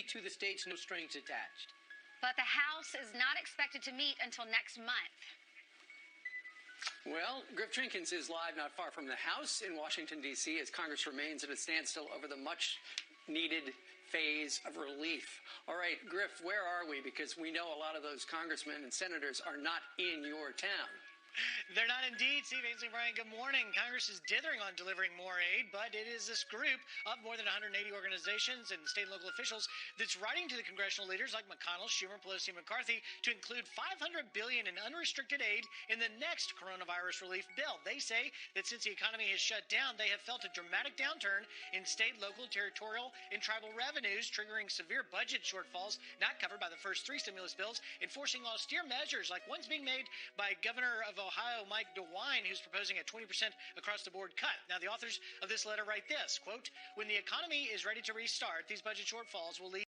free to the states, no strings attached. But the House is not expected to meet until next month. Well, Griff Jenkins is live not far from the House in Washington, D.C., as Congress remains at a standstill over the much-needed phase of relief. All right, Griff, where are we? Because we know a lot of those congressmen and senators are not in your town. They're not indeed. Steve Ainsley, Brian, good morning. Congress is dithering on delivering more aid, but it is this group of more than 180 organizations and state and local officials that's writing to the congressional leaders like McConnell, Schumer, Pelosi, and McCarthy to include $500 billion in unrestricted aid in the next coronavirus relief bill. They say that since the economy has shut down, they have felt a dramatic downturn in state, local, territorial, and tribal revenues, triggering severe budget shortfalls not covered by the first three stimulus bills, enforcing austere measures like ones being made by Governor of Ohio, Mike DeWine, who's proposing a 20% across-the-board cut. Now, the authors of this letter write this, quote, "When the economy is ready to restart, these budget shortfalls will lead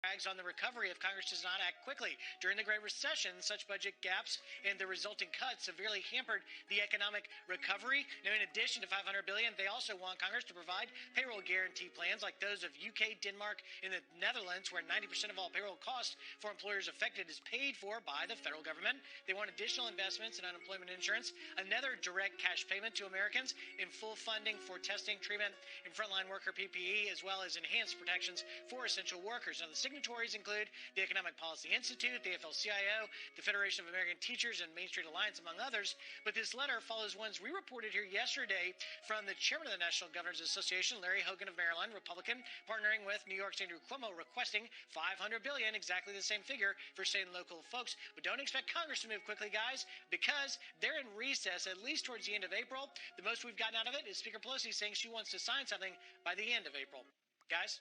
drags on the recovery if Congress does not act quickly. During the Great Recession, such budget gaps and the resulting cuts severely hampered the economic recovery. Now, in addition to $500 billion, they also want Congress to provide payroll guarantee plans like those of UK, Denmark, and the Netherlands, where 90% of all payroll costs for employers affected is paid for by the federal government. They want additional investments in unemployment insurance, another direct cash payment to Americans, and full funding for testing, treatment, and frontline worker PPE, as well as enhanced protections for essential workers." Now, the signatories include the Economic Policy Institute, the AFL-CIO, the Federation of American Teachers, and Main Street Alliance, among others. But this letter follows ones we reported here yesterday from the chairman of the National Governors Association, Larry Hogan of Maryland, Republican, partnering with New York's Andrew Cuomo, requesting $500 billion, exactly the same figure for state and local folks. But don't expect Congress to move quickly, guys, because they're in recess at least towards the end of April. The most we've gotten out of it is Speaker Pelosi saying she wants to sign something by the end of April. Guys?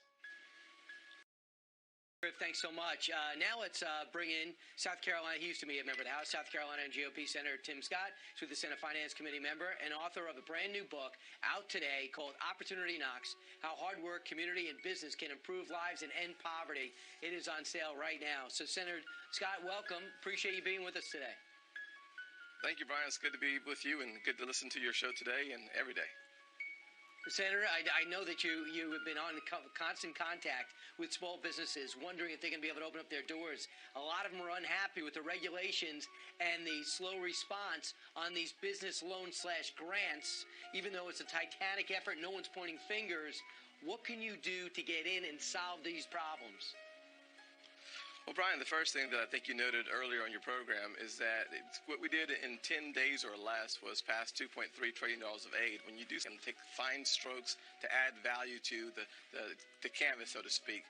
Griff, thanks so much. Now let's bring in South Carolina. He used to be a member of the House, South Carolina and GOP Senator Tim Scott. He's with the Senate Finance Committee member and author of a brand new book out today called Opportunity Knocks: How Hard Work, Community, and Business Can Improve Lives and End Poverty. It is on sale right now. So, Senator Scott, welcome. Appreciate you being with us today. Thank you, Brian. It's good to be with you and good to listen to your show today and every day. Senator, I know that you have been on constant contact with small businesses, wondering if they can be able to open up their doors. A lot of them are unhappy with the regulations and the slow response on these business loans/grants. Even though it's a titanic effort, no one's pointing fingers. What can you do to get in and solve these problems? Well, Brian, the first thing that I think you noted earlier on your program is that what we did in 10 days or less was pass $2.3 trillion of aid. When you do something, take fine strokes to add value to the canvas, so to speak.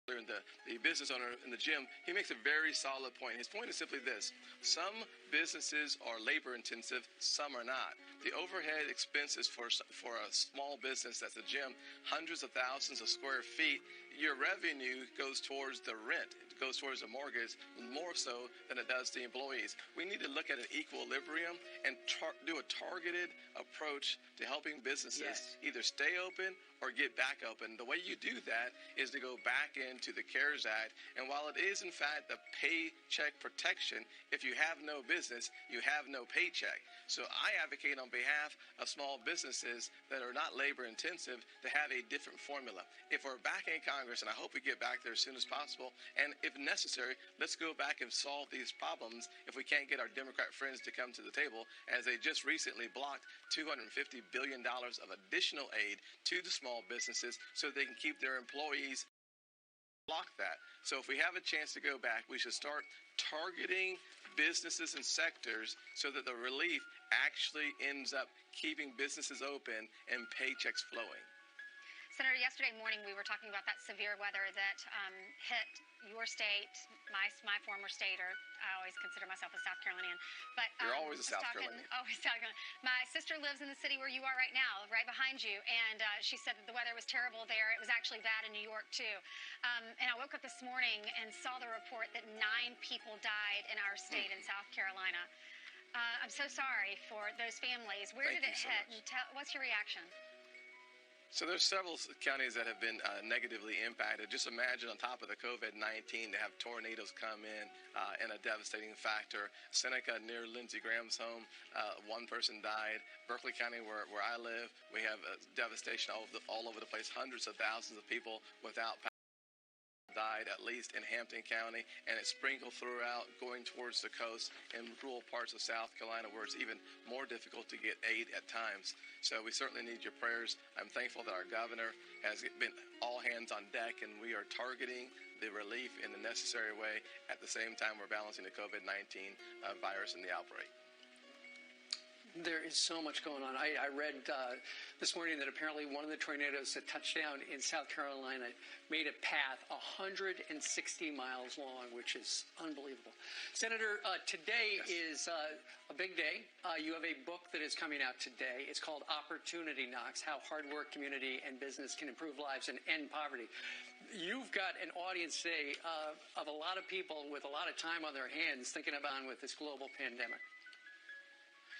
The business owner in the gym, he makes a very solid point. His point is simply this: some businesses are labor intensive, some are not. The overhead expenses for a small business that's a gym, hundreds of thousands of square feet, your revenue goes towards the rent. It goes towards the mortgage more so than it does the employees. We need to look at an equilibrium and do a targeted approach to helping businesses either stay open or get back open. The way you do that is to go back into the CARES Act. And while it is, in fact, the paycheck protection, if you have no business, you have no paycheck. So I advocate on behalf of small businesses that are not labor intensive to have a different formula. If we're back in Congress, and I hope we get back there as soon as possible, and if necessary, let's go back and solve these problems if we can't get our Democrat friends to come to the table, as they just recently blocked $250 billion of additional aid to the small businesses so they can keep their employees. Block that. So if we have a chance to go back, we should start targeting businesses and sectors so that the relief actually ends up keeping businesses open and paychecks flowing. Senator, yesterday morning we were talking about that severe weather that hit your state, my former state, or I always consider myself a South Carolinian. But you're always a South Carolinian. Always South Carolinian. My sister lives in the city where you are right now, right behind you, and she said that the weather was terrible there. It was actually bad in New York too. And I woke up this morning and saw the report that 9 people died in our state in South Carolina. I'm so sorry for those families. Where did it hit? And what's your reaction? So there's several counties that have been negatively impacted. Just imagine on top of the COVID-19 to have tornadoes come in and a devastating factor. Seneca, near Lindsey Graham's home, 1 person died. Berkeley County, where I live, we have devastation all over the place. Hundreds of thousands of people without power. died, at least in Hampton County, and it's sprinkled throughout going towards the coast in rural parts of South Carolina where it's even more difficult to get aid at times. So we certainly need your prayers. I'm thankful that our governor has been all hands on deck, and we are targeting the relief in the necessary way. At the same time, we're balancing the COVID-19 virus and the outbreak. There is so much going on. I read this morning that apparently one of the tornadoes that touched down in South Carolina made a path 160 miles long, which is unbelievable. Senator, today is a big day. You have a book that is coming out today. It's called Opportunity Knocks, How Hard Work, Community, and Business Can Improve Lives and End Poverty. You've got an audience today of a lot of people with a lot of time on their hands thinking about with this global pandemic.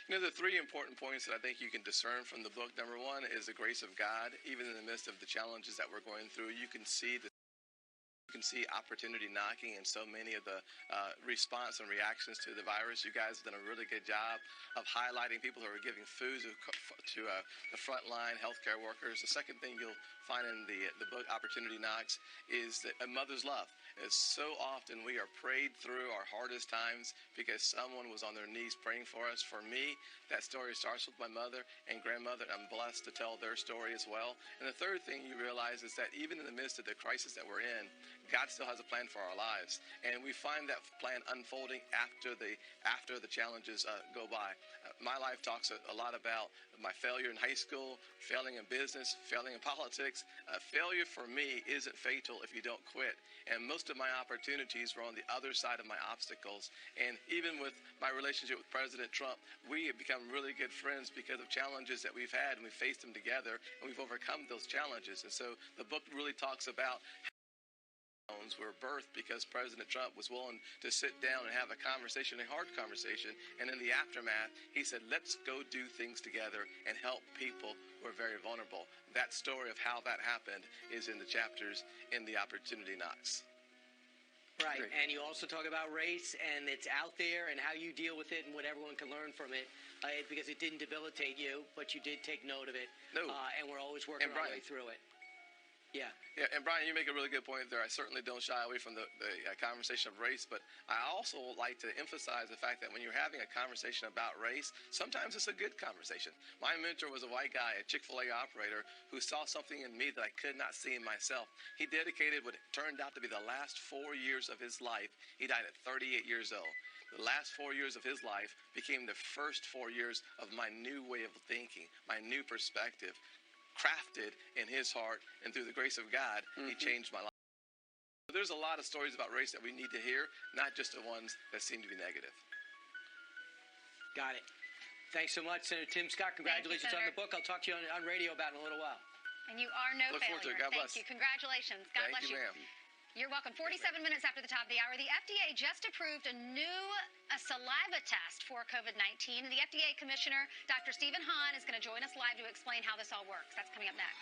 You know, the three important points that I think you can discern from the book. Number one is the grace of God. Even in the midst of the challenges that we're going through, you can see opportunity knocking in so many of the response and reactions to the virus. You guys have done a really good job of highlighting people who are giving food to the frontline healthcare workers. The second thing you'll find in the book, Opportunity Knocks, is that a mother's love. Is so often we are prayed through our hardest times because someone was on their knees praying for us. For me, that story starts with my mother and grandmother, and I'm blessed to tell their story as well. And the third thing you realize is that even in the midst of the crisis that we're in, God still has a plan for our lives. And we find that plan unfolding after the challenges go by. My life talks a lot about my failure in high school, failing in business, failing in politics. Failure for me isn't fatal if you don't quit. And most of my opportunities were on the other side of my obstacles. And even with my relationship with President Trump, we have become really good friends because of challenges that we've had, and we faced them together, and we've overcome those challenges. And so the book really talks about were birthed because President Trump was willing to sit down and have a conversation, a hard conversation, and in the aftermath, he said, let's go do things together and help people who are very vulnerable. That story of how that happened is in the chapters in the Opportunity Knocks. Right, Great. and you also talk about race, and it's out there, and how you deal with it, and what everyone can learn from it, because it didn't debilitate you, but you did take note of it. No. And we're always working our way through it. Yeah. Yeah, and Brian, you make a really good point there. I certainly don't shy away from the conversation of race, but I also like to emphasize the fact that when you're having a conversation about race, sometimes it's a good conversation. My mentor was a white guy, a Chick-fil-A operator, who saw something in me that I could not see in myself. He dedicated what turned out to be the last 4 years of his life. He died at 38 years old. The last 4 years of his life became the first 4 years of my new way of thinking, my new perspective, crafted in his heart, and through the grace of God, he changed my life. There's a lot of stories about race that we need to hear, not just the ones that seem to be negative. Got it. Thanks so much, Senator Tim Scott. Congratulations on the book. I'll talk to you on radio about it in a little while. And you are no Look forward to failure. it. God bless. Thank you. Congratulations. God bless you. Thank you, ma'am. You're welcome. 47 minutes after the top of the hour, the FDA just approved a saliva test for COVID-19. And the FDA Commissioner, Dr. Stephen Hahn, is going to join us live to explain how this all works. That's coming up next.